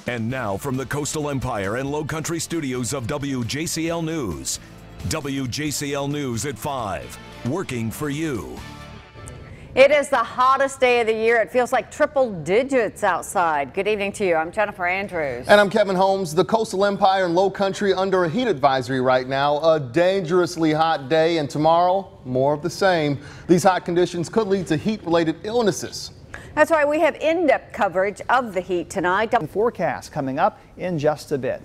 And now from the Coastal Empire and Low Country studios of WJCL News. WJCL News at 5, working for you. It is the hottest day of the year. It feels like triple digits outside. Good evening to you. I'm Jennifer Andrews. And I'm Kevin Holmes. The Coastal Empire and Low Country under a heat advisory right now. A dangerously hot day, and tomorrow, more of the same. These hot conditions could lead to heat-related illnesses. That's why we have in-depth coverage of the heat tonight. Forecast coming up in just a bit.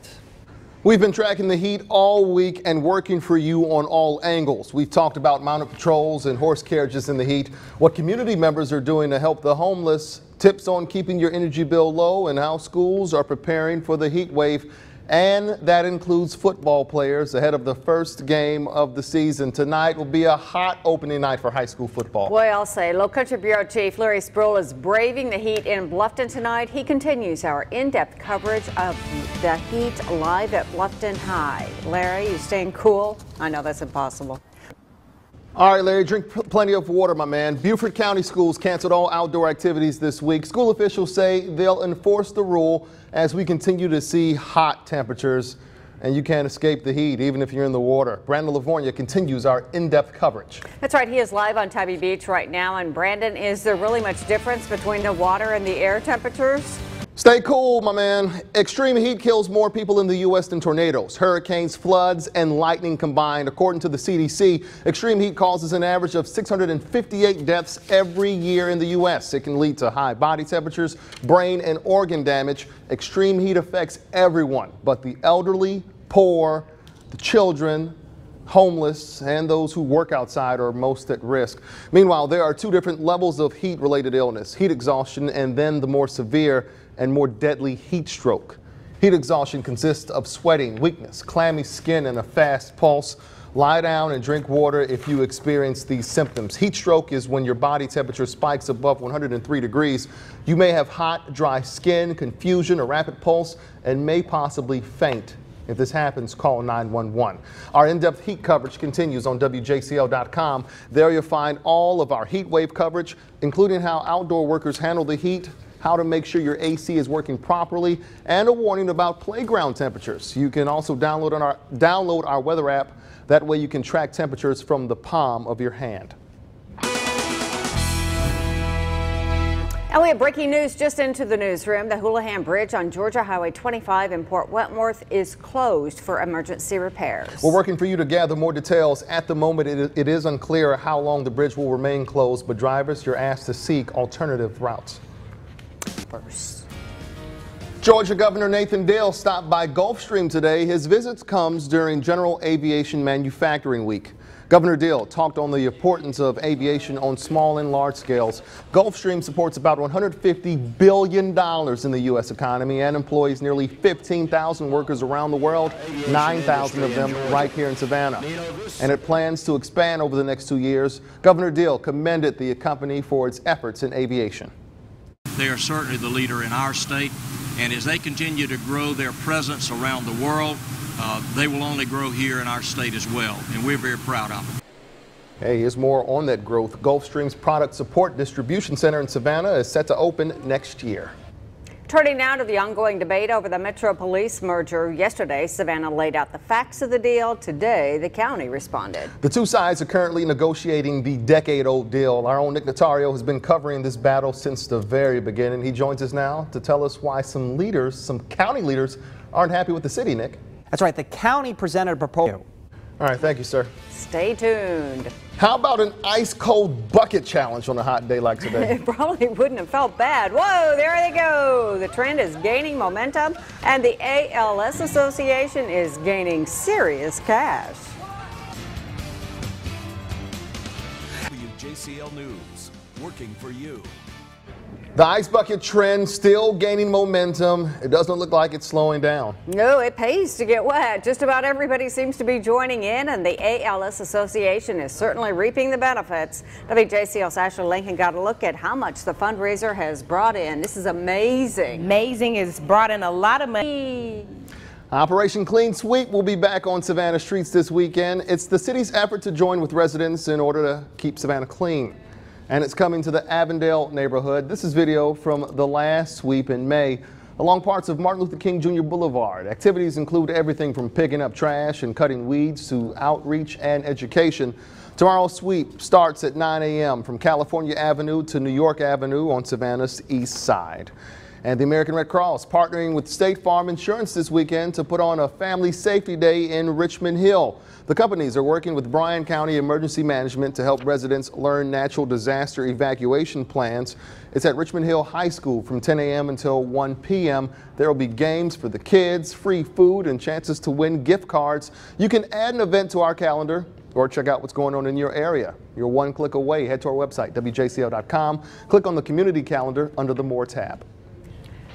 We've been tracking the heat all week and working for you on all angles. We've talked about mounted patrols and horse carriages in the heat, what community members are doing to help the homeless, tips on keeping your energy bill low, and how schools are preparing for the heat wave. And that includes football players ahead of the first game of the season. Tonight will be a hot opening night for high school football. Boy, I'll say, Low Country Bureau Chief Larry Sproul is braving the heat in Bluffton tonight. He continues our in-depth coverage of the heat live at Bluffton High. Larry, you staying cool? I know that's impossible. All right, Larry, drink plenty of water, my man. Beaufort County schools canceled all outdoor activities this week. School officials say they'll enforce the rule as we continue to see hot temperatures, and you can't escape the heat even if you're in the water. Brandon Livornia continues our in-depth coverage. That's right. He is live on Tybee Beach right now. And Brandon, is there really much difference between the water and the air temperatures? Stay cool, my man. Extreme heat kills more people in the U.S. than tornadoes, hurricanes, floods, and lightning combined. According to the CDC, extreme heat causes an average of 658 deaths every year in the U.S. It can lead to high body temperatures, brain and organ damage. Extreme heat affects everyone, but the elderly, poor, the children, homeless, and those who work outside are most at risk. Meanwhile, there are two different levels of heat-related illness: heat exhaustion and then the more severe and more deadly heat stroke. Heat exhaustion consists of sweating, weakness, clammy skin, and a fast pulse. Lie down and drink water if you experience these symptoms. Heat stroke is when your body temperature spikes above 103 degrees. You may have hot, dry skin, confusion, a rapid pulse, and may possibly faint. If this happens, call 911. Our in-depth heat coverage continues on WJCL.com. There you'll find all of our heat wave coverage, including how outdoor workers handle the heat, how to make sure your AC is working properly, and a warning about playground temperatures. You can also download our weather app. That way you can track temperatures from the palm of your hand. And we have breaking news just into the newsroom. The Houlihan Bridge on Georgia Highway 25 in Port Wentworth is closed for emergency repairs. We're working for you to gather more details. At the moment, it is unclear how long the bridge will remain closed, but drivers, you're asked to seek alternative routes. First. Georgia Governor Nathan Deal stopped by Gulfstream today. His visit comes during General Aviation Manufacturing Week. Governor Deal talked on the importance of aviation on small and large scales. Gulfstream supports about $150 billion in the U.S. economy and employs nearly 15,000 workers around the world, 9,000 of them right here in Savannah. And it plans to expand over the next 2 years. Governor Deal commended the company for its efforts in aviation. They are certainly the leader in our state, and as they continue to grow their presence around the world, they will only grow here in our state as well, and we're very proud of them. Hey, here's more on that growth. Gulfstream's Product Support Distribution Center in Savannah is set to open next year. Turning now to the ongoing debate over the Metro Police merger. Yesterday, Savannah laid out the facts of the deal. Today, the county responded. The two sides are currently negotiating the decade-old deal. Our own Nick Notario has been covering this battle since the very beginning. He joins us now to tell us why some county leaders aren't happy with the city, Nick. That's right. The county presented a proposal. All right, thank you, sir. Stay tuned. How about an ice-cold bucket challenge on a hot day like today? It probably wouldn't have felt bad. Whoa, there they go. The trend is gaining momentum, and the ALS Association is gaining serious cash. WJCL News, working for you. The ice bucket trend still gaining momentum. It doesn't look like it's slowing down. No, it pays to get wet. Just about everybody seems to be joining in, and the ALS Association is certainly reaping the benefits. WJCL's Ashley Lincoln got a look at how much the fundraiser has brought in. This is amazing. Amazing. It's brought in a lot of money. Operation Clean Sweep will be back on Savannah streets this weekend. It's the city's effort to join with residents in order to keep Savannah clean. And it's coming to the Avondale neighborhood. This is video from the last sweep in May. along parts of Martin Luther King Jr. Boulevard. Activities include everything from picking up trash and cutting weeds to outreach and education. Tomorrow's sweep starts at 9 a.m. from California Avenue to New York Avenue on Savannah's east side. And the American Red Cross partnering with State Farm Insurance this weekend to put on a Family Safety Day in Richmond Hill. The companies are working with Bryan County Emergency Management to help residents learn natural disaster evacuation plans. It's at Richmond Hill High School from 10 a.m. until 1 p.m. There will be games for the kids, free food, and chances to win gift cards. You can add an event to our calendar or check out what's going on in your area. You're one click away. Head to our website, WJCL.com. Click on the community calendar under the More tab.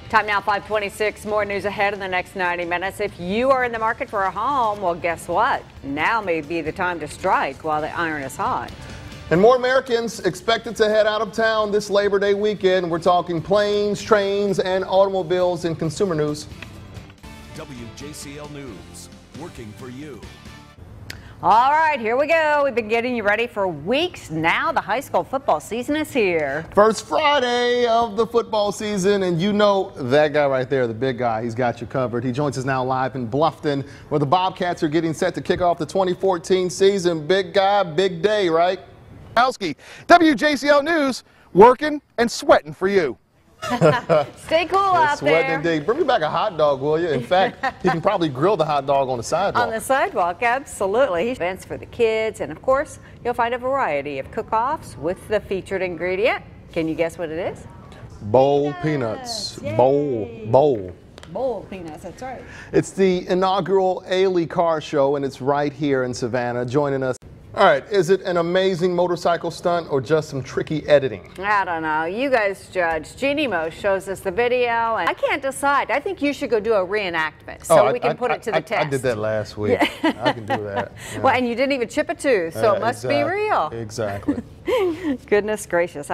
Time now, 5:26. More news ahead in the next 90 minutes. If you are in the market for a home, well, guess what? Now may be the time to strike while the iron is hot. And more Americans expected to head out of town this Labor Day weekend. We're talking planes, trains, and automobiles in consumer news. WJCL News, working for you. All right, here we go. We've been getting you ready for weeks now. The high school football season is here. First Friday of the football season, and you know that guy right there, the big guy, he's got you covered. He joins us now live in Bluffton, where the Bobcats are getting set to kick off the 2014 season. Big guy, big day, right? WJCL News, working and sweating for you. Stay cool out there. Indeed. Bring me back a hot dog, will you? In fact, you can probably grill the hot dog on the sidewalk. On the sidewalk, absolutely. Events for the kids, and of course, you'll find a variety of cook-offs with the featured ingredient. Can you guess what it is? Bowl peanuts. Bowl. Bowl peanuts, that's right. It's the inaugural Ailey Car Show, and it's right here in Savannah. Joining us. All right, is it an amazing motorcycle stunt or just some tricky editing? I don't know. You guys judge. Jeannie Mo shows us the video, and I can't decide. I think you should go do a reenactment so we can put it to the test. I did that last week. Yeah. I can do that. Yeah. Well, and you didn't even chip a tooth, so it must be real. Exactly. Goodness gracious.